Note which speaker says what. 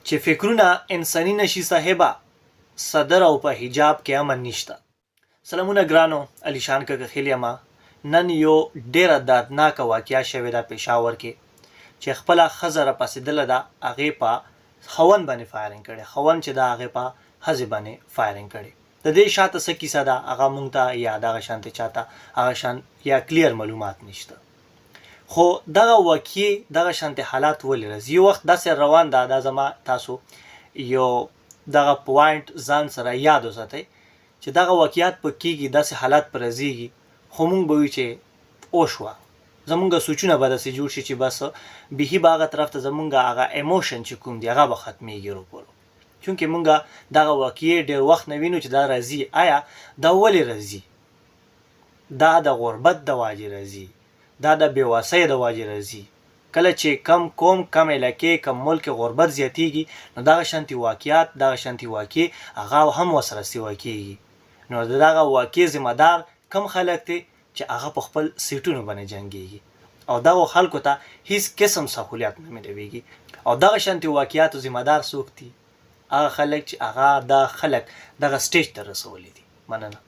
Speaker 1: چې فکرونه انساني نشي صاحبه، صدر او په حجاب کې امن نشته. سلامونه ګرانو، علی شان کاکا خیل یم. نن یو ډیره دردناکه واقعه شوې ده پېښور کې چې خپله ښځه راپسېدله ده، هغې په خاوند باندې فایرنګ کړی، خاوند چې ده هغې په ښځې باندې فایرنګ کړی. د دې شاته څه کیسه ده هغه مونږ ته یا دغه شانتې چاته هغه شان یا کلیر معلومات نشته. خو دغه واقعې دغه شانتې حالات ولې راځي؟ یو وخت داسې روان ده، دا زما تاسو یو دغه پوینټ ځان سره یاد وساتئ چې دغه واقعیات په کېږي، داسې حالات په راځېږي، خو مونږ به وي چې وشوه، زمونږ سوچونه به داسې جوړ شي چې بس بیخي به هغه طرف ته زمونږ هغه ایموشن چې کوم دی هغه به ختمېږي روپورو. چونکې مونږ دغه واقعې ډېر وخت نه وینو چې دا راځي. آیا دا ولې راځي؟ دا د غربت د واجې راځي، دا د بېواسۍ د واجې راځي. کله چې کم قوم، کم علاقې، کم ملک غربت زیاتېږي، نو دغه شانتې واقعات، دغه شانتې واقعې هغه هم ورسره سیوا کېږي. نو د دغه واقعې ذمه دار کم خلک دی چې هغه په خپل سیټونو باندې جنګېږي او دغو خلکو ته هیڅ قسم سهولیت نه میلاویږي. او دغه شانتې واقعاتو ذمه دار څوک دي؟ هغه خلک چې هغه دا خلک دغه سټیج ته رسولی دي. مننه.